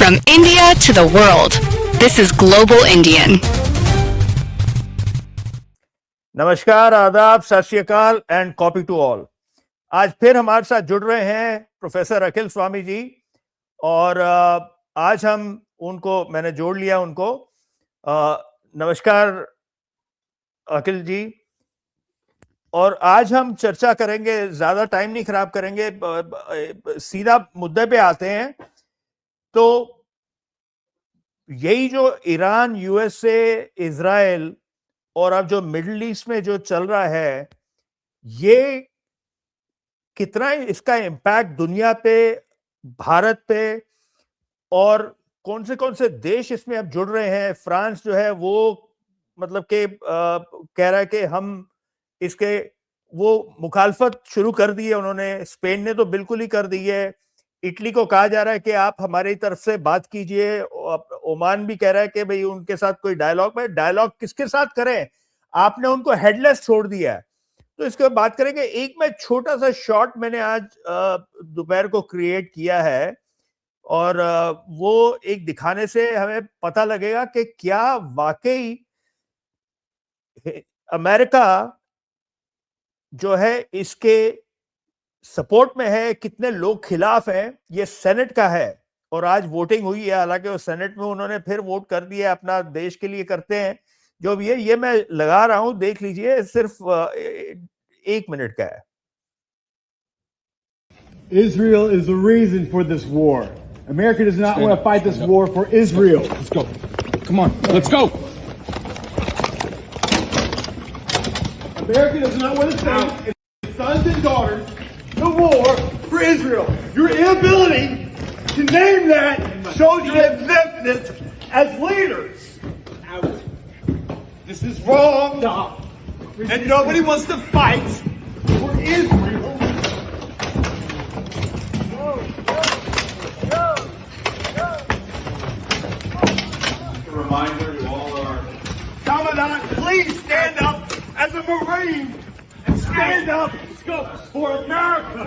From India to the world, this is Global Indian. नमस्कार, आदाब, सत श्री अकाल एंड कॉपी टू ऑल। आज फिर हमारे साथ जुड़ रहे हैं प्रोफेसर अखिल स्वामी जी और आज हम मैंने जोड़ लिया उनको। नमस्कार अखिल जी। और आज हम चर्चा करेंगे, ज्यादा टाइम नहीं खराब करेंगे, सीधा मुद्दे पे आते हैं। तो यही जो ईरान, यूएसए, इजराइल और अब जो मिडिल ईस्ट में जो चल रहा है, ये कितना इसका इम्पैक्ट दुनिया पे, भारत पे, और कौन से देश इसमें अब जुड़ रहे हैं। फ्रांस जो है वो मतलब के कह रहा है कि हम इसके वो मुखालफत शुरू कर दी है उन्होंने। स्पेन ने तो बिल्कुल ही कर दी है। इटली को कहा जा रहा है कि आप हमारी तरफ से बात कीजिए। ओमान भी कह रहा है कि भाई उनके साथ कोई डायलॉग किसके साथ करें, आपने उनको हेडलेस छोड़ दिया है। तो इसके बात करेंगे। एक मैं छोटा सा शॉर्ट मैंने आज दोपहर को क्रिएट किया है और वो एक दिखाने से हमें पता लगेगा कि क्या वाकई अमेरिका जो है इसके सपोर्ट में है, कितने लोग खिलाफ हैं। ये सेनेट का है और आज वोटिंग हुई है। हालांकि वो सेनेट में उन्होंने फिर वोट कर दिया, अपना देश के लिए करते हैं जो भी है। ये मैं लगा रहा हूं, देख लीजिए, सिर्फ 1 मिनट का है। Israel is the reason for this war. America does not want to fight this war for Israel. Let's go. Come on, let's go. America does not want to send its sons and daughters to war for Israel. Your inability to name that shows your exemptness as leaders. This is wrong. Stop. And nobody wants to fight for Israel. Reminder to all our Commandant, please stand up as a Marine and stand up for America.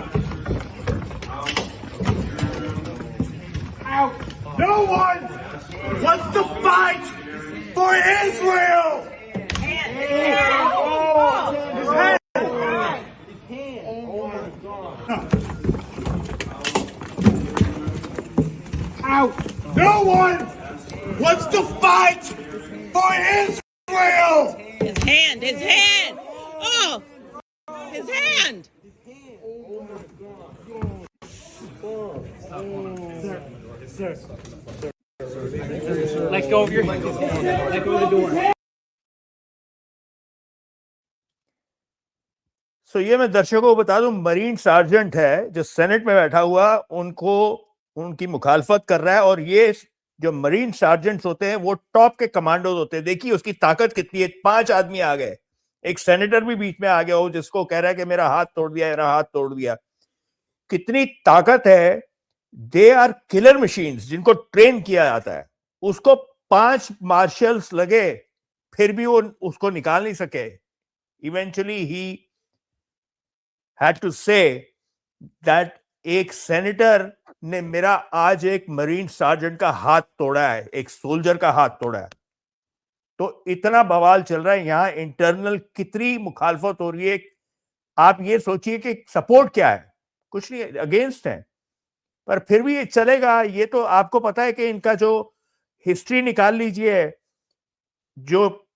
No one wants to fight for Israel. No one wants to fight for Israel. His hand. Oh, his hand. Sir. Let go of your hand. Let go of the door. सो ये मैं दर्शकों को बता दूं, marine sergeant है जो senate में बैठा हुआ, उनकी मुखालफत कर रहा है। और ये जो मरीन सार्जेंट्स होते हैं वो टॉप के कमांडोज होते हैं। देखिए उसकी ताकत कितनी है। 5 आदमी आ गए, एक सेनेटर भी बीच में आ गया हो जिसको कह रहा है कि मेरा हाथ तोड़ दिया। कितनी ताकत है। दे आर किलर मशीन्स जिनको ट्रेन किया जाता है। उसको 5 मार्शल्स लगे फिर भी वो उसको निकाल नहीं सके। Eventually he had to say that एक सेनेटर ने मेरा आज एक मरीन सार्जेंट का हाथ तोड़ा है, एक सोल्जर का हाथ तोड़ा है। तो इतना बवाल चल रहा है यहां। इंटरनल कितनी मुखालफत हो रही है। आप ये सोचिए कि सपोर्ट क्या है, कुछ नहीं, अगेंस्ट है, पर फिर भी ये चलेगा। ये तो आपको पता है कि इनका जो हिस्ट्री निकाल लीजिए, जो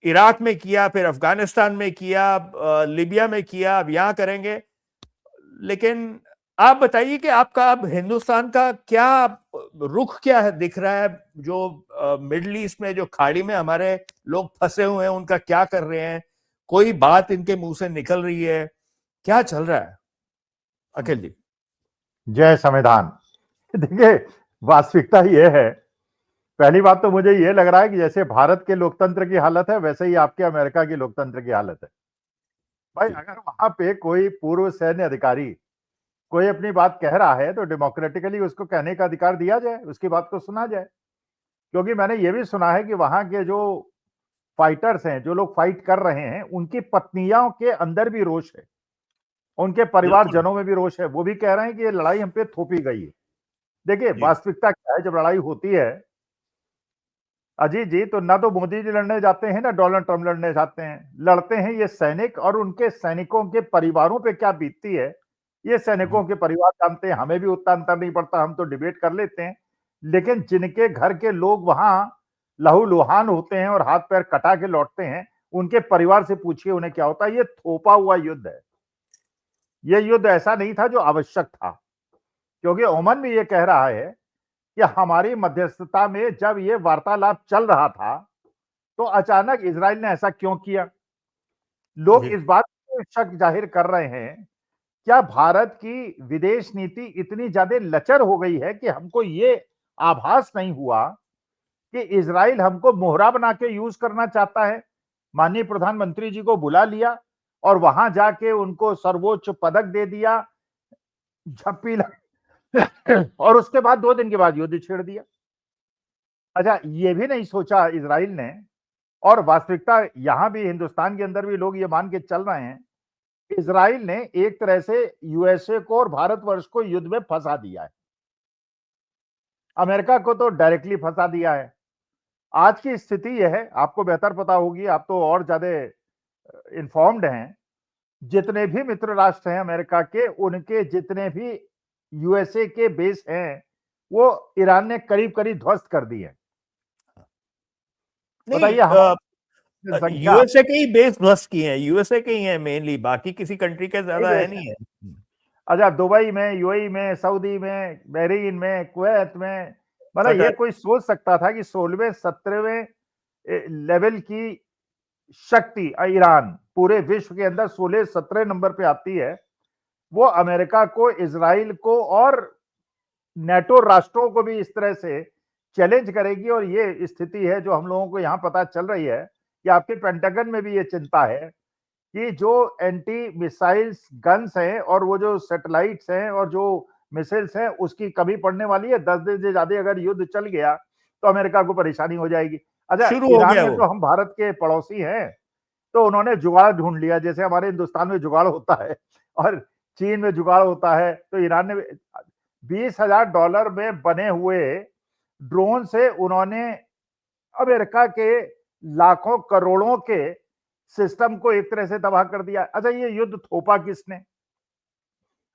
इराक में किया, फिर अफगानिस्तान में किया, लिबिया में किया, अब यहां करेंगे। लेकिन आप बताइए कि आपका अब हिंदुस्तान का क्या रुख क्या है, दिख रहा है। जो मिडिल ईस्ट में, जो खाड़ी में हमारे लोग फंसे हुए हैं, उनका क्या कर रहे हैं? कोई बात इनके मुंह से निकल रही है? क्या चल रहा है अखिल जी? जय संविधान। देखिए वास्तविकता ये है, पहली बात तो मुझे ये लग रहा है कि जैसे भारत के लोकतंत्र की हालत है वैसे ही आपके अमेरिका की लोकतंत्र की हालत है। भाई अगर वहां पे कोई पूर्व सैन्य अधिकारी कोई अपनी बात कह रहा है तो डेमोक्रेटिकली उसको कहने का अधिकार दिया जाए, उसकी बात को सुना जाए। क्योंकि मैंने ये भी सुना है कि वहां के जो फाइटर्स हैं, जो लोग फाइट कर रहे हैं, उनकी पत्नियों के अंदर भी रोष है, उनके परिवारजनों में भी रोष है। वो भी कह रहे हैं कि ये लड़ाई हम पे थोपी गई है। देखिए जी। वास्तविकता क्या है, जब लड़ाई होती है अजीत जी, तो ना तो मोदी जी लड़ने जाते हैं ना डोनाल्ड ट्रंप लड़ने जाते हैं, लड़ते हैं ये सैनिक, और उनके सैनिकों के परिवारों पे क्या बीतती है ये सैनिकों के परिवार जानते हैं। हमें भी उतना अंतर नहीं पड़ता, हम तो डिबेट कर लेते हैं, लेकिन जिनके घर के लोग वहां लहूलुहान होते हैं और हाथ पैर कटा के लौटते हैं, उनके परिवार से पूछिए उन्हें क्या होता है। ये थोपा हुआ युद्ध है, ये युद्ध ऐसा नहीं था जो आवश्यक था, क्योंकि ओमन भी ये कह रहा है कि हमारी मध्यस्थता में जब ये वार्तालाप चल रहा था तो अचानक इजराइल ने ऐसा क्यों किया। लोग जी। इस बात पर शक जाहिर कर रहे हैं, क्या भारत की विदेश नीति इतनी ज्यादा लचर हो गई है कि हमको ये आभास नहीं हुआ कि इजराइल हमको मोहरा बना के यूज करना चाहता है। माननीय प्रधानमंत्री जी को बुला लिया और वहां जाके उनको सर्वोच्च पदक दे दिया, झप्पी और उसके बाद 2 दिन के बाद युद्ध छेड़ दिया। अच्छा, ये भी नहीं सोचा इजराइल ने, और वास्तविकता यहां भी हिंदुस्तान के अंदर भी लोग ये मान के चल रहे हैं, इजराइल ने एक तरह से यूएसए को और भारतवर्ष को युद्ध में फंसा दिया है। अमेरिका को तो डायरेक्टली फंसा दिया है। आज की स्थिति यह है, आपको बेहतर पता होगी, आप तो और ज्यादा इन्फॉर्म्ड हैं, जितने भी मित्र राष्ट्र हैं अमेरिका के, उनके जितने भी यूएसए के बेस हैं वो ईरान ने करीब करीब ध्वस्त कर दिए। बताइए हमारी संख्या यूएसए के ही बेस ध्वस्त किए हैं, यूएसए के ही हैं मेनली, बाकी किसी कंट्री के ज्यादा है नहीं है। अच्छा, दुबई में, यूएई में, सऊदी में, बहरीन में, कुवैत में, मतलब ये कोई सोच सकता था कि 16वें 17वें लेवल की शक्ति ईरान पूरे विश्व के अंदर 16-17 नंबर पे आती है, वो अमेरिका को, इजराइल को और नेटो राष्ट्रों को भी इस तरह से चैलेंज करेगी। और ये स्थिति है जो हम लोगों को यहां पता चल रही है कि आपके पेंटागन में भी ये चिंता है कि जो एंटी मिसाइल्स गन्स हैं और वो जो सैटेलाइट्स हैं और जो मिसाइल्स हैं उसकी कमी पड़ने वाली है। 10 दिन से ज्यादा अगर युद्ध चल गया तो अमेरिका को परेशानी हो जाएगी। अच्छा, शुरू हो ईरान गया में वो। तो हम भारत के पड़ोसी हैं, तो उन्होंने जुगाड़ ढूंढ लिया, जैसे हमारे हिंदुस्तान में जुगाड़ होता है और चीन में जुगाड़ होता है, तो ईरान ने $20,000 में बने हुए ड्रोन से उन्होंने अमेरिका के लाखों करोड़ों के सिस्टम को एक तरह से तबाह कर दिया। अच्छा, ये युद्ध थोपा किसने?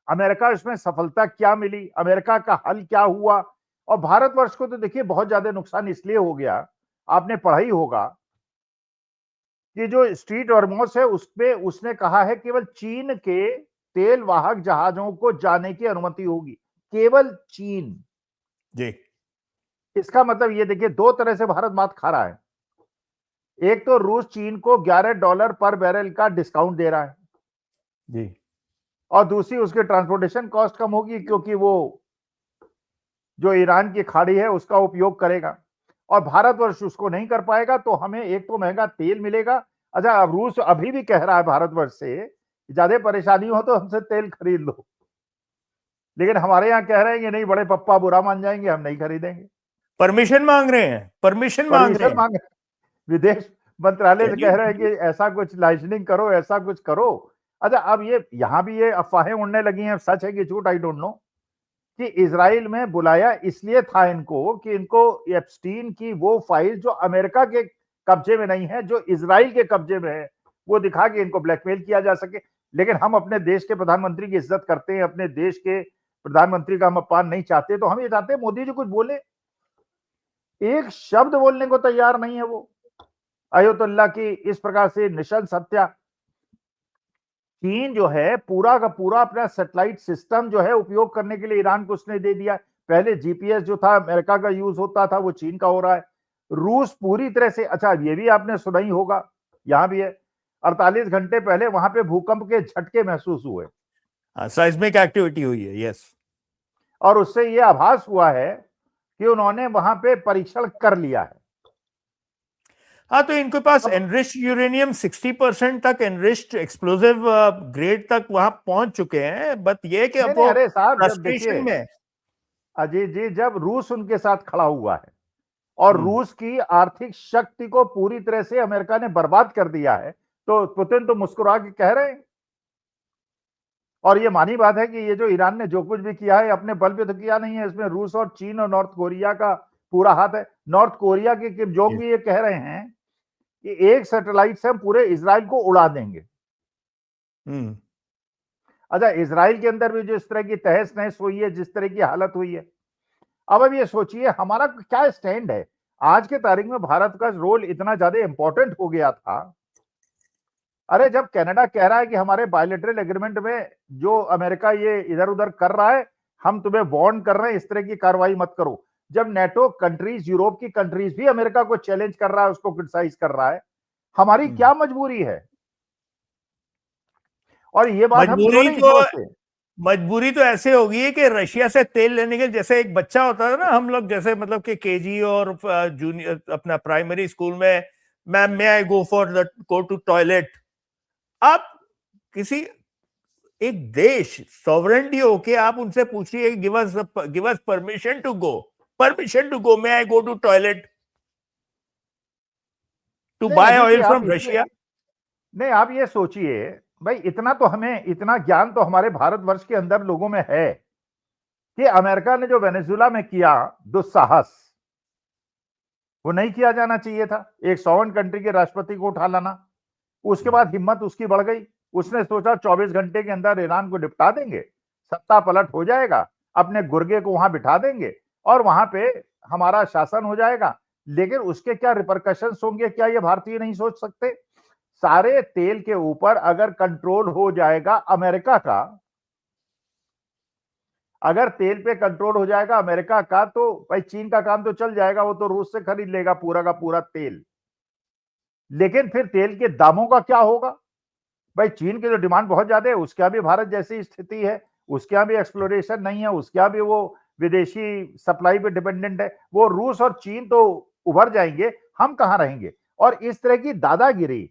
अमेरिका इसमें सफलता क्या मिली? अमेरिका का हल क्या हुआ? और भारतवर्ष को तो देखिए बहुत ज्यादा नुकसान इसलिए हो गया, आपने पढ़ा ही होगा कि जो स्ट्रीट हॉर्मुज़ है उसपे उसने कहा है केवल चीन के तेल वाहक जहाजों को जाने की अनुमति होगी, केवल चीन। जी। इसका मतलब ये देखिए, 2 तरह से भारत मात खा रहा है। एक तो रूस चीन को $11 पर बैरल का डिस्काउंट दे रहा है जी। और दूसरी उसकी ट्रांसपोर्टेशन कॉस्ट कम होगी, क्योंकि वो जो ईरान की खाड़ी है उसका उपयोग करेगा और भारतवर्ष उसको नहीं कर पाएगा, तो हमें एक तो महंगा तेल मिलेगा। अच्छा, अब रूस अभी भी कह रहा है भारतवर्ष से ज्यादा परेशानी हो तो हमसे तेल खरीद लो, लेकिन हमारे यहाँ कह रहे हैं कि नहीं, बड़े पप्पा बुरा मान जाएंगे, हम नहीं खरीदेंगे। परमिशन मांग रहे हैं, परमिशन मांग रहे हैं। विदेश मंत्रालय से कह रहे हैं कि ऐसा कुछ लाइसेंसिंग करो, ऐसा कुछ करो। अच्छा, अब ये यहां भी ये अफवाहें उड़ने लगी हैं, सच है कि झूठ आई डोंट नो, कि इजराइल में बुलाया इसलिए था इनको कि इनको एप्स्टीन की वो फाइल जो अमेरिका के कब्जे में नहीं है, जो इजराइल के कब्जे में है, वो दिखा के इनको ब्लैकमेल किया जा सके। लेकिन हम अपने देश के प्रधानमंत्री की इज्जत करते हैं, अपने देश के प्रधानमंत्री का हम अपमान नहीं चाहते, तो हम ये चाहते हैं मोदी जी कुछ बोले। एक शब्द बोलने को तैयार नहीं है वो। अयोतुल्ला की इस प्रकार से निशंस हत्या। चीन जो है पूरा का पूरा अपना सैटेलाइट सिस्टम जो है उपयोग करने के लिए ईरान को उसने दे दिया। पहले जीपीएस जो था अमेरिका का यूज होता था, वो चीन का हो रहा है। रूस पूरी तरह से, अच्छा ये भी आपने सुना ही होगा, यहां भी है, 48 घंटे पहले वहां पे भूकंप के झटके महसूस हुए, साइस्मिक एक्टिविटी हुई है, यस। और उससे ये आभास हुआ है कि उन्होंने वहां पे परीक्षण कर लिया है। हाँ, तो इनके पास एनरिच्ड यूरेनियम 60% तक एनरिच्ड एक्सप्लोसिव ग्रेड तक वहां पहुंच चुके हैं। बट ये कि अब अरे साहब, जब देखिए फ्रस्ट्रेशन में अजीत जी, जब रूस उनके साथ खड़ा हुआ है और रूस की आर्थिक शक्ति को पूरी तरह से अमेरिका ने बर्बाद कर दिया है, तो पुतिन तो मुस्कुरा के कह रहे हैं और ये मानी बात है कि ये जो ईरान ने जो कुछ भी किया है अपने बल पे तो किया नहीं है, इसमें रूस और चीन और नॉर्थ कोरिया का पूरा हाथ है। नॉर्थ कोरिया के किम जोंग भी ये कह रहे हैं कि एक सैटेलाइट से हम पूरे इजराइल को उड़ा देंगे। अच्छा, इजराइल के अंदर भी जो इस तरह की तहस नहस हुई है, जिस तरह की हालत हुई है, अब ये सोचिए हमारा क्या स्टैंड है। आज के तारीख में भारत का रोल इतना ज्यादा इंपॉर्टेंट हो गया था। अरे जब कनाडा कह रहा है कि हमारे बायलैटरल एग्रीमेंट में जो अमेरिका ये इधर उधर कर रहा है, हम तुम्हें वार्न कर रहे हैं इस तरह की कार्रवाई मत करो। जब नेटो कंट्रीज, यूरोप की कंट्रीज भी अमेरिका को चैलेंज कर रहा है, उसको क्रिटिसाइज कर रहा है, हमारी क्या मजबूरी है? और ये बात हम क्यों नहीं समझते? मजबूरी तो ऐसे होगी है कि रशिया से तेल लेने के, जैसे एक बच्चा होता था ना, हम लोग जैसे मतलब कि केजी और जूनियर अपना प्राइमरी स्कूल में, ma'am may I go for the go to toilet. आप किसी एक देश सॉवरेंटी होके आप उनसे पूछिए give us permission to go, may I go to toilet to buy oil from Russia. नहीं, आप ये सोचिए भाई, इतना तो हमें, इतना ज्ञान तो हमारे भारतवर्ष के अंदर लोगों में है कि अमेरिका ने जो वेनेजुएला में किया दुस्साहस, वो नहीं किया जाना चाहिए था। एक सॉवरेन कंट्री के राष्ट्रपति को उठा लाना, उसके बाद हिम्मत उसकी बढ़ गई, उसने सोचा 24 घंटे के अंदर ईरान को निपटा देंगे, सत्ता पलट हो जाएगा, अपने गुर्गे को वहां बिठा देंगे और वहां पे हमारा शासन हो जाएगा। लेकिन उसके क्या रिपरकशंस होंगे, क्या ये भारतीय नहीं सोच सकते? सारे तेल के ऊपर अगर कंट्रोल हो जाएगा अमेरिका का, अगर तेल पे कंट्रोल हो जाएगा अमेरिका का, तो भाई चीन का काम तो चल जाएगा, वो तो रूस से खरीद लेगा पूरा का पूरा तेल। लेकिन फिर तेल के दामों का क्या होगा? भाई चीन की जो डिमांड बहुत ज्यादा है, उसके यहाँ भी भारत जैसी स्थिति है, उसके यहाँ भी एक्सप्लोरेशन नहीं है, उसके यहाँ भी वो विदेशी सप्लाई पे डिपेंडेंट है। वो रूस और चीन तो उभर जाएंगे, हम कहां रहेंगे? और इस तरह की दादागिरी,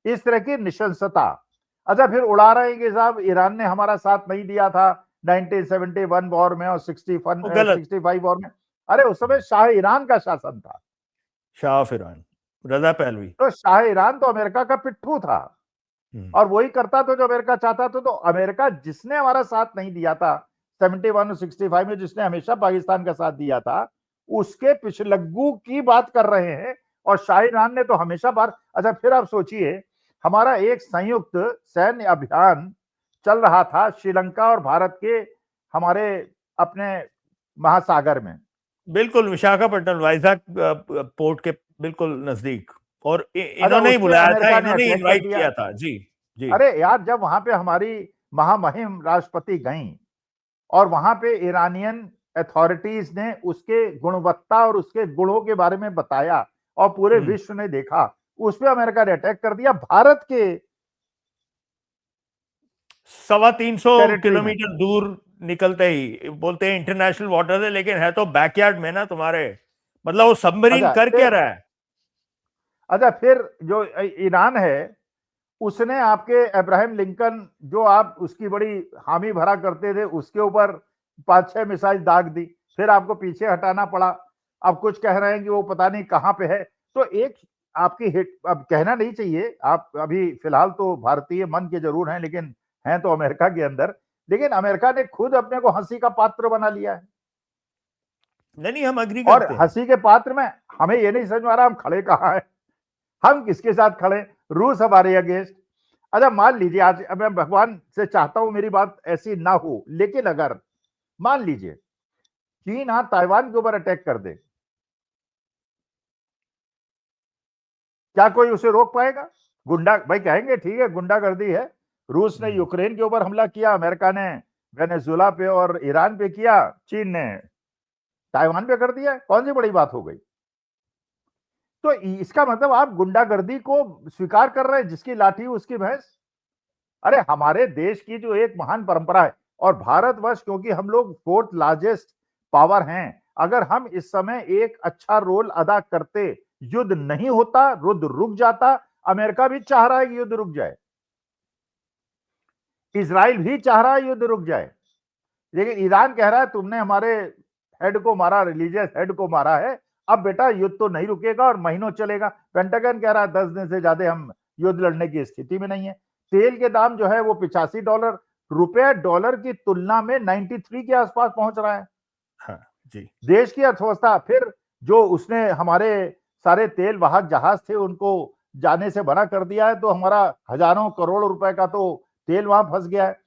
इस तरह की निशंसता, अच्छा फिर उड़ा रहे हैं कि साहब ईरान ने हमारा साथ नहीं दिया था 1971 वॉर में और 65 वॉर में। अरे उस समय शाह ईरान का शासन था, Shah of Iran Reza Pahlavi. तो शाह ईरान तो अमेरिका का पिट्ठू था और वही करता था जो अमेरिका चाहता था। तो अमेरिका जिसने हमारा साथ नहीं दिया था 71 और 65 में, जिसने हमेशा पाकिस्तान का साथ दिया था, उसके पिछलग्गू की बात कर रहे हैं। और शाह ईरान ने तो हमेशा बार, अच्छा फिर आप सोचिए, हमारा एक संयुक्त सैन्य अभियान चल रहा था श्रीलंका और भारत के हमारे अपने महासागर में, बिल्कुल विशाखापट्टनम वाइजाग पोर्ट के बिल्कुल नजदीक, और इन्होंने ही बुलाया था, इन्होंने इनवाइट किया था। जी जी। अरे यार, जब वहां पे हमारी महामहिम राष्ट्रपति गईं और वहां पे ईरानियन अथॉरिटीज ने उसके गुणवत्ता और उसके गुणों के बारे में बताया और पूरे विश्व ने देखा, उस पे अमेरिका ने अटैक कर दिया भारत के 350 किलोमीटर दूर निकलते ही बोलते हैं इंटरनेशनल वाटर है, लेकिन है तो बैकयार्ड में ना तुम्हारे, मतलब वो सबमरीन कर क्या रहा है? अच्छा फिर जो ईरान है, उसने आपके अब्राहम लिंकन, जो आप उसकी बड़ी हामी भरा करते थे, उसके ऊपर 5-6 मिसाइल दाग दी, फिर आपको पीछे हटाना पड़ा। अब कुछ कह रहे हैं कि वो पता नहीं कहां पे है। तो एक आपकी हिट, अब कहना नहीं चाहिए, आप अभी फिलहाल तो भारतीय मन के जरूर हैं, लेकिन हैं तो अमेरिका के अंदर। लेकिन अमेरिका ने खुद अपने को हंसी का पात्र बना लिया है। नहीं, हम अग्री करते हैं। और हंसी के पात्र में हमें ये नहीं समझ में आ रहा हम खड़े कहां हैं, हम किसके साथ खड़े? रूस हमारे अगेंस्ट। अच्छा मान लीजिए, आज मैं भगवान से चाहता हूं मेरी बात ऐसी ना हो, लेकिन अगर मान लीजिए चीन आज ताइवान के ऊपर अटैक कर दे, क्या कोई उसे रोक पाएगा? गुंडा भाई कहेंगे ठीक है गुंडागर्दी है। रूस ने यूक्रेन के ऊपर हमला किया, अमेरिका ने वेनेजुएला पे और ईरान पे किया, चीन ने ताइवान पे कर दिया, कौन सी बड़ी बात हो गई? तो इसका मतलब आप गुंडागर्दी को स्वीकार कर रहे हैं, जिसकी लाठी उसकी भैंस। अरे हमारे देश की जो एक महान परंपरा है, और भारतवर्ष क्योंकि हम लोग 4th लार्जेस्ट पावर हैं, अगर हम इस समय एक अच्छा रोल अदा करते, युद्ध नहीं होता, युद्ध रुक जाता। अमेरिका भी चाह रहा है कि युद्ध रुक जाए, इजराइल भी चाह रहा है युद्ध रुक जाए, लेकिन ईरान कह रहा है तुमने हमारे हेड को मारा, रिलीजियस हेड को मारा है, अब बेटा युद्ध तो नहीं रुकेगा और महीनों चलेगा। पेंटागन कह रहा है 10 दिन से ज्यादा हम युद्ध लड़ने की स्थिति में नहीं है। तेल के दाम जो है वो $85, रुपया डॉलर की तुलना में 93 के आसपास पहुंच रहा है। हाँ जी। देश की अर्थव्यवस्था, फिर जो उसने हमारे सारे तेल वाहक जहाज थे उनको जाने से मना कर दिया है, तो हमारा हजारों करोड़ रुपए का तो तेल वहां फंस गया है।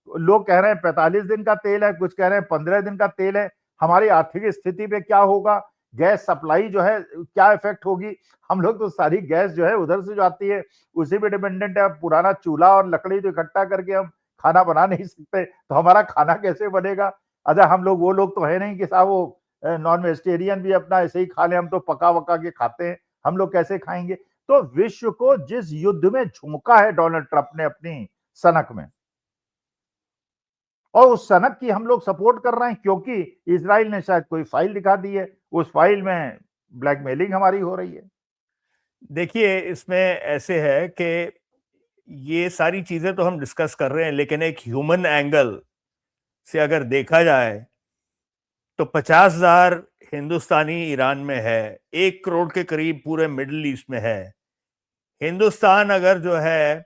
लोग कह रहे हैं 45 दिन का तेल है, कुछ कह रहे हैं 15 दिन का तेल है। हमारी आर्थिक स्थिति पे क्या होगा, गैस सप्लाई जो है क्या इफेक्ट होगी। हम लोग तो सारी गैस जो है उधर से जो आती है उसी पे डिपेंडेंट है। पुराना चूल्हा और लकड़ी जो इकट्ठा करके हम खाना बना नहीं सकते, तो हमारा खाना कैसे बनेगा। अच्छा, हम लोग वो लोग तो है नहीं कि साहब वो नॉन वेजिटेरियन भी अपना ऐसे ही खा ले, हम तो पका वका के खाते हैं, हम लोग कैसे खाएंगे। तो विश्व को जिस युद्ध में झोंका है डोनाल्ड ट्रंप ने अपनी सनक में, और उस सनक की हम लोग सपोर्ट कर रहे हैं क्योंकि इजराइल ने शायद कोई फाइल दिखा दी है, उस फाइल में ब्लैकमेलिंग हमारी हो रही है। देखिए, इसमें ऐसे है कि ये सारी चीजें तो हम डिस्कस कर रहे हैं, लेकिन एक ह्यूमन एंगल से अगर देखा जाए तो 50,000 हिंदुस्तानी ईरान में है, 1 करोड़ के करीब पूरे मिडिल ईस्ट में है। हिंदुस्तान अगर जो है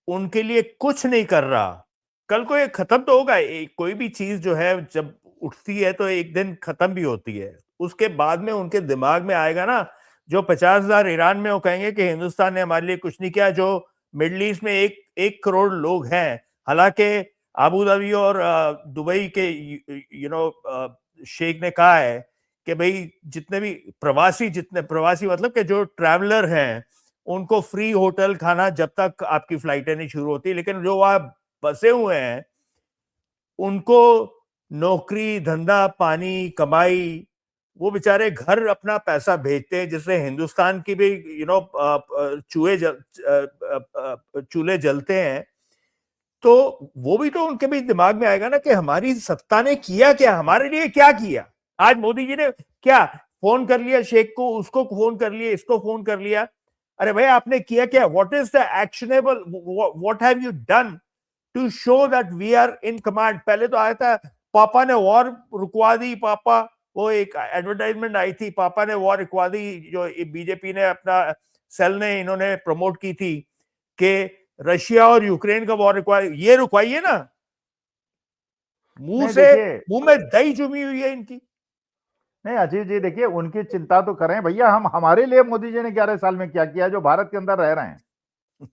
उनके लिए कुछ नहीं कर रहा, कल को ये खत्म तो होगा। कोई भी चीज जो है जब उठती है तो एक दिन खत्म भी होती है। उसके बाद में उनके दिमाग में आएगा ना, जो 50,000 ईरान में, वो कहेंगे कि हिंदुस्तान ने हमारे लिए कुछ नहीं किया। जो मिडिल ईस्ट में 1 करोड़ लोग हैं, हालांकि अबू धाबी और दुबई के शेख ने कहा है कि भाई जितने प्रवासी मतलब कि जो ट्रैवलर हैं उनको फ्री होटल खाना जब तक आपकी फ्लाइटें नहीं शुरू होती, लेकिन जो वहां बसे हुए हैं उनको नौकरी, धंधा, पानी, कमाई, वो बेचारे घर अपना पैसा भेजते हैं, जिससे हिंदुस्तान की भी चूल्हे जलते हैं। तो वो भी तो उनके भी दिमाग में आएगा ना कि हमारी सत्ता ने किया क्या, हमारे लिए क्या किया। आज मोदी जी ने क्या फोन कर लिया शेख को, उसको फोन कर लिया, इसको फोन कर लिया। अरे भाई, आपने किया क्या? What is the actionable, what have you done to show that we are in command. पहले तो आया था पापा ने वॉर रुकवा दी, पापा, वो एक एडवर्टाइजमेंट आई थी, पापा ने वॉर रुकवा दी, जो बीजेपी ने अपना सेल ने इन्होंने प्रमोट की थी कि रशिया और यूक्रेन का वॉर ये रुकवाइए ना। मुंह में दही जुमी हुई है इनकी। नहीं अजीत जी, देखिए उनकी चिंता तो करें भैया, हम हमारे लिए मोदी जी ने 11 साल में क्या किया जो भारत के अंदर रह रहे हैं।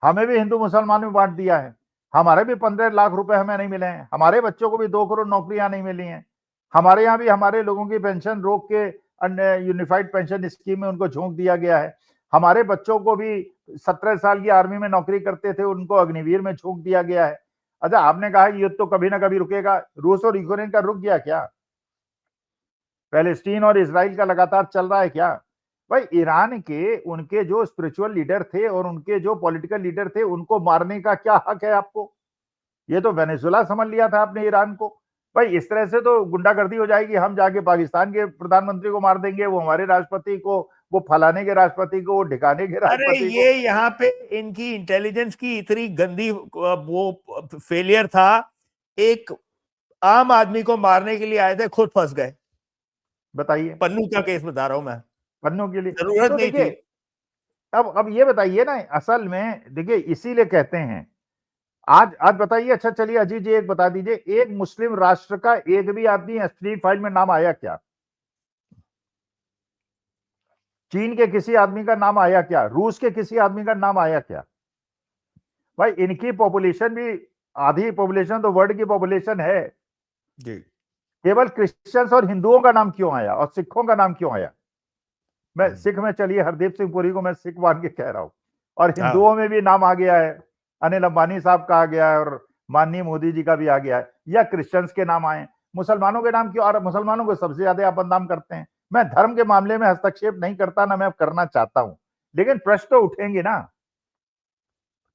हमें भी हिंदू मुसलमान में बांट दिया है, हमारे भी 15 लाख रुपए हमें नहीं मिले हैं, हमारे बच्चों को भी 2 करोड़ नौकरियां नहीं मिली हैं, हमारे यहाँ भी हमारे लोगों की पेंशन रोक के यूनिफाइड पेंशन स्कीम में उनको झोंक दिया गया है। हमारे बच्चों को भी 17 साल की आर्मी में नौकरी करते थे, उनको अग्निवीर में झोंक दिया गया है। अच्छा, आपने कहा युद्ध तो कभी ना कभी रुकेगा, रूस और यूक्रेन का रुक गया क्या? पैलेस्टीन और इजराइल का लगातार चल रहा है क्या? भाई, ईरान के उनके जो स्पिरिचुअल लीडर थे और उनके जो पॉलिटिकल लीडर थे, उनको मारने का क्या हक है आपको? ये तो वेनेजुला समझ लिया था आपने ईरान को। भाई, इस तरह से तो गुंडागर्दी हो जाएगी, हम जाके पाकिस्तान के प्रधानमंत्री को मार देंगे, वो हमारे राष्ट्रपति को, वो फलाने के राष्ट्रपति को, वो ढिकाने के राष्ट्रपति को। ये यहाँ पे इनकी इंटेलिजेंस की इतनी गंदी वो फेलियर था, एक आम आदमी को मारने के लिए आए थे, खुद फंस गए। बताइए, पन्नू का केस बता रहा हूं मैं, पन्नू के लिए जरूरत तो नहीं थी। अब ये बताइए ना, असल में देखिए इसीलिए कहते हैं आज बताइए। अच्छा चलिए अजीत जी, एक बता दीजिए, एक मुस्लिम राष्ट्र का एक भी आदमी एसपी फाइल में नाम आया क्या? चीन के किसी आदमी का नाम आया क्या? रूस के किसी आदमी का नाम आया क्या? भाई, इनकी पॉपुलेशन भी आधी पॉपुलेशन तो वर्ल्ड की पॉपुलेशन है जी। केवल क्रिश्चियंस और हिंदुओं का नाम क्यों आया और सिखों का नाम क्यों आया? मैं सिख में, चलिए हरदीप सिंह पुरी को मैं सिख मान के कह रहा हूं, और हिंदुओं में भी नाम आ गया है, अनिल अंबानी साहब का आ गया है और माननीय मोदी जी का भी आ गया है, या क्रिश्चियंस के नाम आए, मुसलमानों के नाम क्यों? और मुसलमानों को सबसे ज्यादा आप बदनाम करते हैं। मैं धर्म के मामले में हस्तक्षेप नहीं करता, ना मैं करना चाहता हूं, लेकिन प्रश्न तो उठेंगे ना,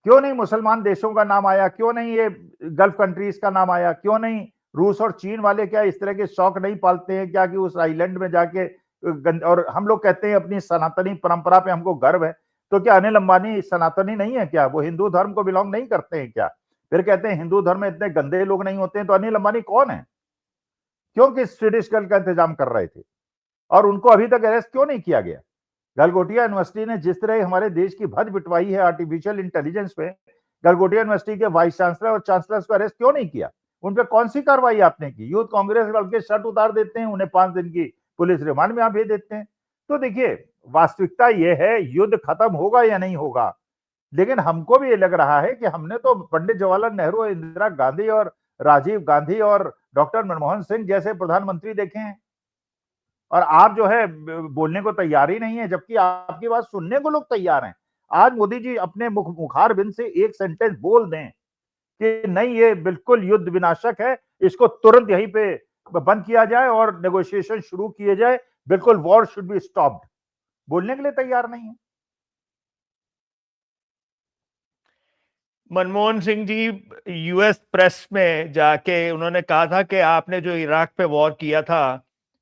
क्यों नहीं मुसलमान देशों का नाम आया? क्यों नहीं ये गल्फ कंट्रीज का नाम आया? क्यों नहीं रूस और चीन वाले क्या इस तरह के शौक नहीं पालते हैं क्या कि उस आइलैंड में जाके और हम लोग कहते हैं अपनी सनातनी परंपरा पे हमको गर्व है, तो क्या अनिल अंबानी सनातनी नहीं है क्या? वो हिंदू धर्म को बिलोंग नहीं करते हैं क्या? फिर कहते हैं हिंदू धर्म में इतने गंदे लोग नहीं होते हैं, तो अनिल अंबानी कौन है? क्योंकि स्वीडिश गर्ल का इंतजाम कर रहे थे और उनको अभी तक अरेस्ट क्यों नहीं किया गया? गलगोटिया यूनिवर्सिटी ने जिस तरह हमारे देश की भज बिटवाई है आर्टिफिशियल इंटेलिजेंस पे, गलगोटिया यूनिवर्सिटी के वाइस चांसलर और चांसलर को अरेस्ट क्यों नहीं किया? उन पर कौन सी कार्रवाई आपने की? यूथ कांग्रेस के शर्ट उतार देते हैं, उन्हें 5 दिन की पुलिस रिमांड में आप भेज देते हैं। तो देखिए, वास्तविकता यह है, युद्ध खत्म होगा या नहीं होगा, लेकिन हमको भी ये लग रहा है कि हमने तो पंडित जवाहरलाल नेहरू, इंदिरा गांधी और राजीव गांधी और डॉक्टर मनमोहन सिंह जैसे प्रधानमंत्री देखे हैं, और आप जो है बोलने को तैयार ही नहीं है, जबकि आपकी बात सुनने को लोग तैयार हैं। आज मोदी जी अपने मुखार बिंद से एक सेंटेंस बोल दें कि नहीं, ये बिल्कुल युद्ध विनाशक है, इसको तुरंत यहीं पे बंद किया जाए और नेगोशिएशन शुरू किए जाए, बिल्कुल वॉर शुड बी स्टॉप्ड, बोलने के लिए तैयार नहीं है। मनमोहन सिंह जी यूएस प्रेस में जाके उन्होंने कहा था कि आपने जो इराक पे वॉर किया था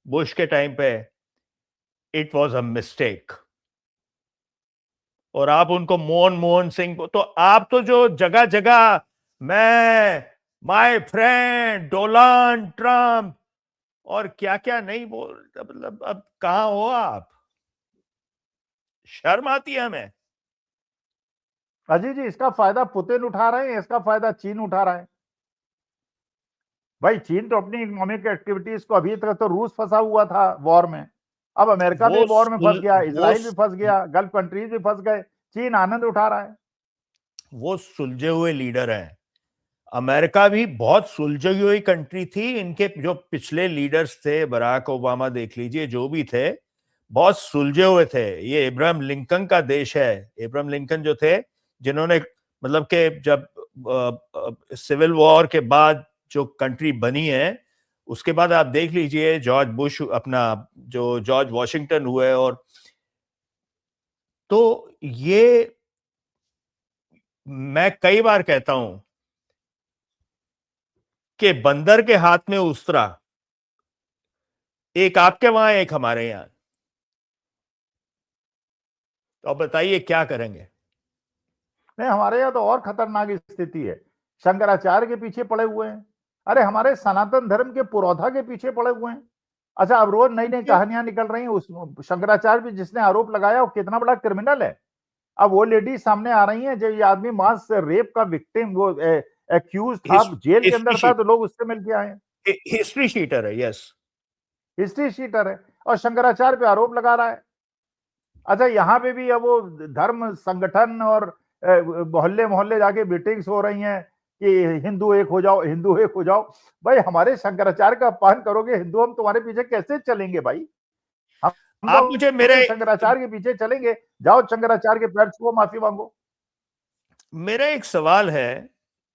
बुश के टाइम पे, इट वाज अ मिस्टेक, और आप उनको मनमोहन सिंह, तो आप तो जो जगह जगह मैं, माय फ्रेंड डोनाल्ड ट्रंप और क्या क्या नहीं बोल, मतलब अब कहां हो आप? शर्म आती है हमें। अजीत जी, इसका फायदा पुतिन उठा रहे हैं, इसका फायदा चीन उठा रहा है। भाई, चीन तो अपनी इकोनॉमिक एक्टिविटीज को, अभी तक तो रूस फंसा हुआ था वॉर में, अब अमेरिका भी वॉर में फंस गया, इजराइल भी फंस गया, गल्फ कंट्रीज भी फंस गए, चीन आनंद उठा रहा है। वो सुलझे हुए लीडर हैं। अमेरिका भी बहुत सुलझी हुई कंट्री थी, इनके जो पिछले लीडर्स थे, बराक ओबामा देख लीजिए, जो भी थे, बहुत सुलझे हुए थे। ये इब्राहिम लिंकन का देश है। इब्राहिम लिंकन जो थे, जिन्होंने मतलब कि जब सिविल वॉर के बाद जो कंट्री बनी है, उसके बाद आप देख लीजिए जॉर्ज बुश, अपना जो जॉर्ज वॉशिंगटन हुए, और तो ये मैं कई बार कहता हूं कि बंदर के हाथ में उस्तरा, एक आपके वहां एक हमारे यहां, तो अब बताइए क्या करेंगे? नहीं, हमारे यहाँ तो और खतरनाक स्थिति है, शंकराचार्य के पीछे पड़े हुए हैं। अरे, हमारे सनातन धर्म के पुरोधा के पीछे पड़े हुए हैं। अच्छा, अब रोज नई नई कहानियां निकल रही हैं। उस शंकराचार्य भी जिसने आरोप लगाया वो कितना बड़ा क्रिमिनल है। अब वो लेडी सामने आ रही है, जब ये आदमी मास रेप का विक्टिम, वो एक्यूज था, जेल के अंदर था, तो लोग उससे मिल के आए। हिस्ट्री शीटर है, यस, हिस्ट्री शीटर है, और शंकराचार्य पे आरोप लगा रहा है। अच्छा, यहाँ पे भी अब वो धर्म संगठन और मोहल्ले मोहल्ले जाके मीटिंग्स हो रही हैं कि हिंदू एक हो जाओ, हिंदू एक हो जाओ। भाई, हमारे शंकराचार्य का अपमान करोगे, हिंदू हम तुम्हारे पीछे कैसे चलेंगे भाई? हम आप मुझे मेरे शंकराचार्य के पीछे चलेंगे? जाओ शंकराचार्य के पैर छुओ, माफी मांगो। मेरा एक सवाल है,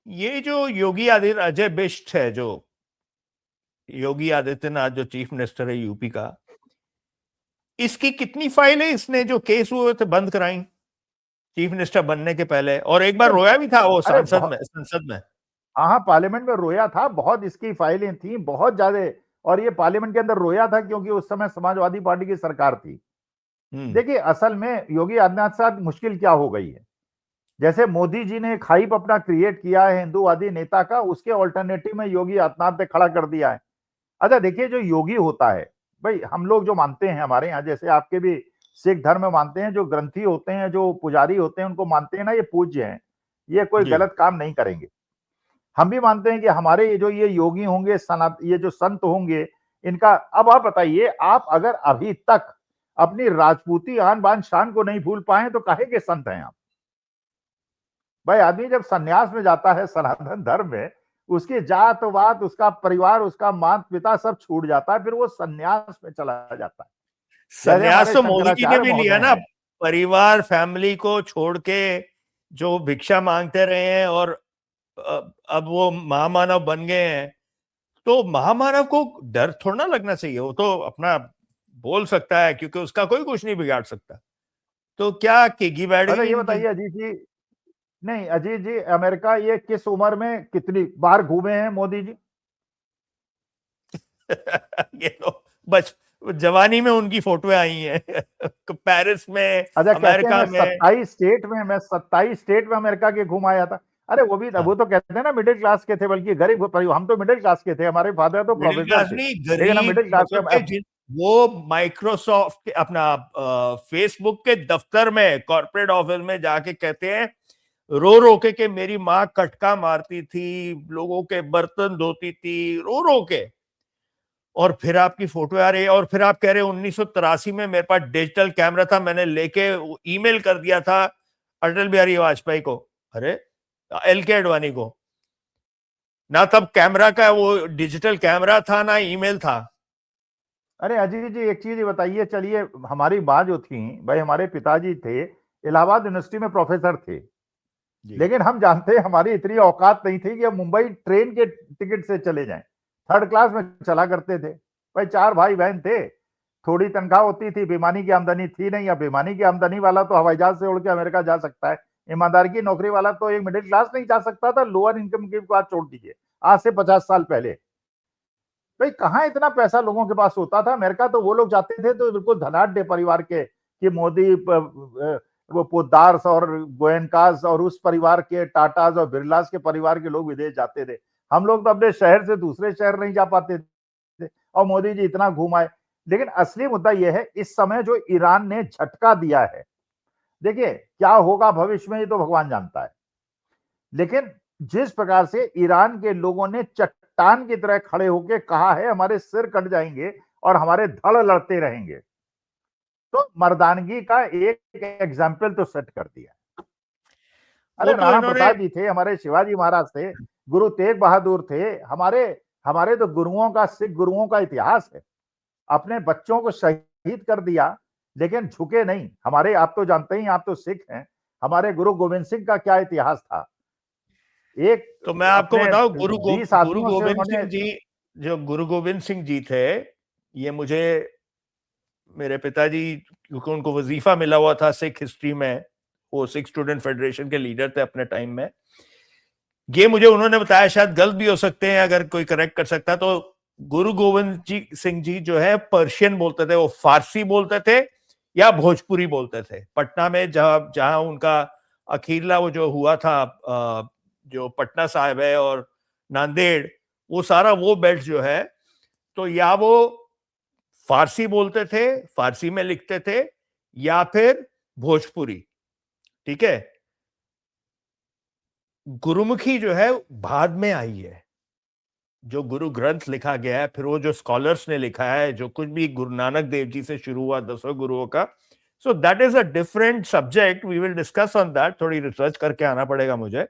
ये जो योगी आदित्य, अजय बिष्ट है, जो योगी आदित्यनाथ जो चीफ मिनिस्टर है यूपी का, इसकी कितनी फाइल है? इसने जो केस हुए थे बंद कराई चीफ मिनिस्टर बनने के पहले, और एक बार रोया भी था वो संसद में। हाँ, पार्लियामेंट में रोया था, बहुत इसकी फाइलें थी, बहुत ज्यादा, और ये पार्लियामेंट के अंदर रोया था क्योंकि उस समय समाजवादी पार्टी की सरकार थी। देखिए, असल में योगी आदित्यनाथ के साथ मुश्किल क्या हो गई है, जैसे मोदी जी ने एक हाइप अपना क्रिएट किया है हिंदूवादी नेता का, उसके ऑल्टरनेटिव में योगी आदित्यनाथ ने खड़ा कर दिया है। अच्छा, देखिए, जो योगी होता है, भाई हम लोग जो मानते हैं, हमारे यहाँ जैसे आपके भी सिख धर्म में मानते हैं, जो ग्रंथी होते हैं, जो पुजारी होते हैं, उनको मानते हैं ना, ये पूज्य हैं, ये कोई गलत काम नहीं करेंगे। हम भी मानते हैं कि हमारे ये योगी होंगे, ये जो संत होंगे, इनका, अब आप बताइए, आप अगर अभी तक अपनी राजपूती आन बान शान को नहीं भूल पाए तो काहे के संत हैं आप? भाई, आदमी जब सन्यास में जाता है सनातन धर्म में, उसकी जात वात, उसका परिवार, उसका माता पिता सब छूट जाता है, फिर वो सन्यास में चला जाता है। सन्यास तो मोदी जी ने भी लिया ना, परिवार फैमिली को छोड़ के जो भिक्षा मांगते रहे हैं, और अब वो महामानव बन गए हैं, तो महामानव को डर थोड़ा ना लगना चाहिए, वो तो अपना बोल सकता है, क्योंकि उसका कोई कुछ नहीं बिगाड़ सकता। तो क्या किगी बैठ गई? ये बताइए अजीत जी, नहीं अजीत जी, अमेरिका ये किस उम्र में कितनी बार घूमे हैं मोदी जी? ये तो बच जवानी में उनकी फोटोएं आई हैं पेरिस में, अमेरिका में। 27 स्टेट में, मैं 27 स्टेट में अमेरिका के घूम आया था। अरे वो भी, वो तो कहते हैं ना मिडिल क्लास के थे, बल्कि गरीब, हम तो मिडिल क्लास के थे, हमारे फादर तो प्रोफेसर थे, लेकिन हम मिडिल क्लास के। वो माइक्रोसॉफ्ट के अपना फेसबुक के दफ्तर में कॉर्पोरेट ऑफिस में जाके कहते हैं रो रो के मेरी माँ कटका मारती थी, लोगों के बर्तन धोती थी, रो रो के। और फिर आपकी फोटो आ रही है और फिर आप कह रहे हैं 1983 में मेरे पास डिजिटल कैमरा था, मैंने लेके ईमेल कर दिया था अटल बिहारी वाजपेयी को। अरे एल के अडवाणी को। ना तब कैमरा का वो डिजिटल कैमरा था ना ईमेल था। अरे अजीत जी, एक चीज बताइए, चलिए हमारी माँ जो थी भाई, हमारे पिताजी थे इलाहाबाद यूनिवर्सिटी में प्रोफेसर थे, लेकिन हम जानते हैं हमारी इतनी औकात नहीं थी कि हम मुंबई ट्रेन के टिकट से चले जाएं। थर्ड क्लास में चला करते थे भाई, 4 भाई बहन थे, थोड़ी तनख्वाह होती थी, बेईमानी की आमदनी थी नहीं। अब बेईमानी की आमदनी वाला तो हवाई जहाज से उड़ के अमेरिका जा सकता है, ईमानदारी की नौकरी वाला तो एक मिडिल क्लास नहीं जा सकता था। लोअर इनकम की बात छोड़ दीजिए, आज से 50 साल पहले भाई कहाँ इतना पैसा लोगों के पास होता था। अमेरिका तो वो लोग जाते थे तो बिल्कुल धनाढ़ परिवार के, कि मोदी वो पोद्दार्स और गोयनकास और उस परिवार के, टाटास और बिरलास के परिवार के लोग विदेश जाते थे। हम लोग तो अपने शहर से दूसरे शहर नहीं जा पाते थे और मोदी जी इतना घुमाए। लेकिन असली मुद्दा यह है इस समय जो ईरान ने झटका दिया है, देखिए क्या होगा भविष्य में ये तो भगवान जानता है, लेकिन जिस प्रकार से ईरान के लोगों ने चट्टान की तरह खड़े होकर कहा है हमारे सिर कट जाएंगे और हमारे धड़ लड़ते रहेंगे, तो मर्दानगी का एक एग्जाम्पल तो सेट कर दिया। अरे वो तो राणा इन्होंने प्रताप जी थे, हमारे शिवाजी महाराज थे, गुरु तेग बहादुर थे, हमारे हमारे तो गुरुओं का, सिख गुरुओं का इतिहास है। अपने बच्चों को शहीद कर दिया लेकिन झुके नहीं। हमारे, आप तो जानते ही, आप तो सिख हैं, हमारे गुरु गोविंद सिंह का क्या इतिहास था। एक तो मैं आपको अपने बताऊं 20 गुरु आदमियों से गोविंद उन्होंने, सिंह जी, जो गुरु गोविंद सिंह जी थे, ये मुझे मेरे पिताजी, क्योंकि उनको वजीफा मिला हुआ था सिख हिस्ट्री में, वो सिख स्टूडेंट फेडरेशन के लीडर थे अपने टाइम में, ये मुझे उन्होंने बताया, शायद गलत भी हो सकते हैं, अगर कोई करेक्ट कर सकता। तो गुरु गोविंद जी सिंह जी जो है पर्शियन बोलते थे, वो फारसी बोलते थे या भोजपुरी बोलते थे। पटना में जहां जहां उनका अखीरला वो जो हुआ था, जो पटना साहिब है और नांदेड़, वो सारा वो बेल्ट जो है, तो या वो फारसी बोलते थे, फारसी में लिखते थे, या फिर भोजपुरी। ठीक है। गुरुमुखी जो है बाद में आई है, जो गुरु ग्रंथ लिखा गया है, फिर वो जो स्कॉलर्स ने लिखा है, जो कुछ भी गुरु नानक देव जी से शुरू हुआ 10 गुरुओं का, so that is a different subject, we will discuss on that, थोड़ी रिसर्च करके आना पड़ेगा मुझे।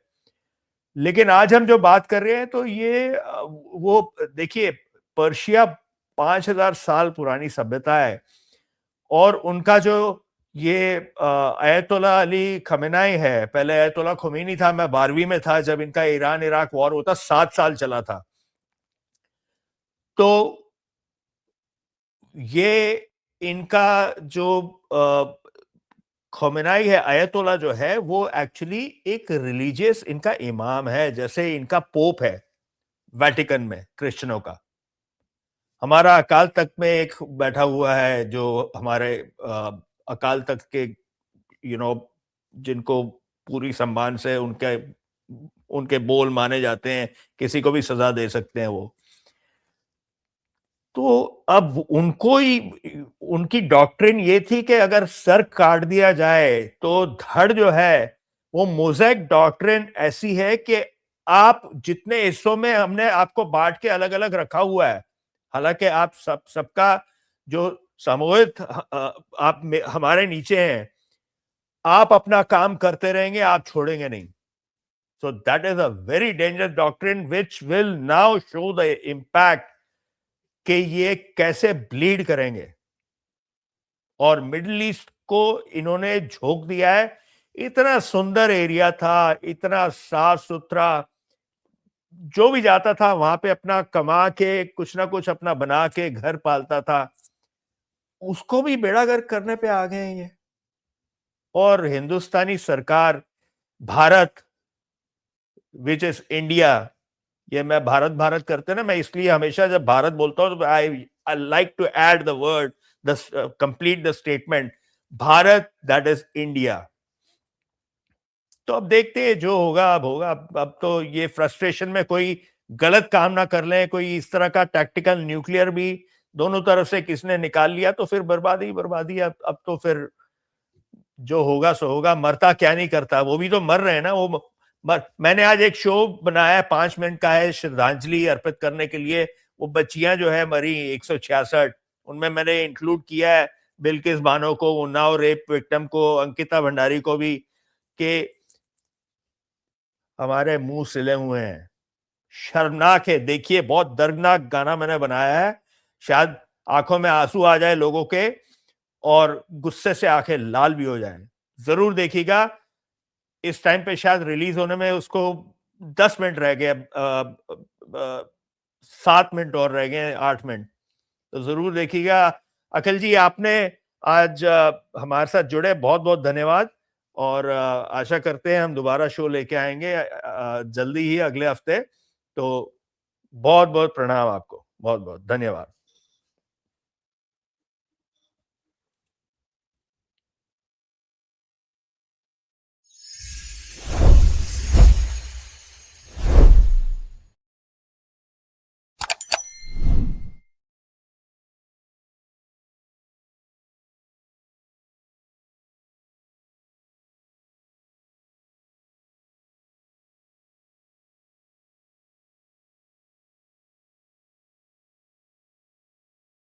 लेकिन आज हम जो बात कर रहे हैं तो ये वो देखिए, पर्शिया 5000 साल पुरानी सभ्यता है, और उनका जो ये अयतुल्ला अली खमेनाई है, पहले अयतुल्ला खोमेनी था, मैं 12वीं में था जब इनका ईरान इराक वॉर होता, 7 साल चला था। तो ये इनका जो खोमेनाई है, अयतुल्ला जो है, वो एक्चुअली एक रिलीजियस इनका इमाम है, जैसे इनका पोप है वेटिकन में क्रिश्चियनों का। हमारा अकाल तख्त में एक बैठा हुआ है जो हमारे अकाल तख्त के जिनको पूरी सम्मान से उनके बोल माने जाते हैं, किसी को भी सजा दे सकते हैं वो। तो अब उनको ही, उनकी डॉक्ट्रिन ये थी कि अगर सर काट दिया जाए तो धड़ जो है, वो मोज़ेक डॉक्ट्रिन ऐसी है कि आप जितने हिस्सों में हमने आपको बांट के अलग अलग रखा हुआ है, हालांकि आप सबका जो सामूहिक आप हमारे नीचे हैं, आप अपना काम करते रहेंगे, आप छोड़ेंगे नहीं। So that is a very dangerous doctrine which will now show the impact कि ये कैसे ब्लीड करेंगे। और मिडिल ईस्ट को इन्होंने झोंक दिया है। इतना सुंदर एरिया था, इतना साफ सुथरा, जो भी जाता था वहां पे अपना कमा के कुछ ना कुछ अपना बना के घर पालता था, उसको भी बेड़ागर्क करने पे आ गए ये। और हिंदुस्तानी सरकार, भारत विच इज इंडिया, ये मैं भारत भारत करते ना, मैं इसलिए हमेशा जब भारत बोलता हूं तो I like to add the word, complete the statement, Bharat that is India. तो अब देखते हैं जो होगा अब होगा। अब तो ये फ्रस्ट्रेशन में कोई गलत काम ना कर लें, कोई इस तरह का टैक्टिकल न्यूक्लियर भी दोनों तरफ से किसने निकाल लिया तो फिर बर्बादी बर्बादी। अब तो फिर जो होगा सो होगा, मरता क्या नहीं करता, वो भी तो मर रहे हैं ना। मैंने आज एक शो बनाया 5 मिनट का है श्रद्धांजलि अर्पित करने के लिए। वो बच्चियां जो है मरी 166, उनमें मैंने इंक्लूड किया है बिल्किस बानो को, उन्नाव रेप विक्टिम को, अंकिता भंडारी को भी, कि हमारे मुंह सिले हुए हैं। शर्मनाक है। देखिए, बहुत दर्दनाक गाना मैंने बनाया है, शायद आंखों में आंसू आ जाए लोगों के और गुस्से से आंखें लाल भी हो जाएं। जरूर देखिएगा। इस टाइम पे शायद रिलीज होने में उसको 10 मिनट रह गए, 7 मिनट और रह गए, 8 मिनट, तो जरूर देखिएगा। अखिल जी, आपने आज हमारे साथ जुड़े, बहुत बहुत धन्यवाद। और आशा करते हैं हम दोबारा शो लेके आएंगे जल्दी ही, अगले हफ्ते। तो बहुत बहुत प्रणाम आपको, बहुत बहुत धन्यवाद।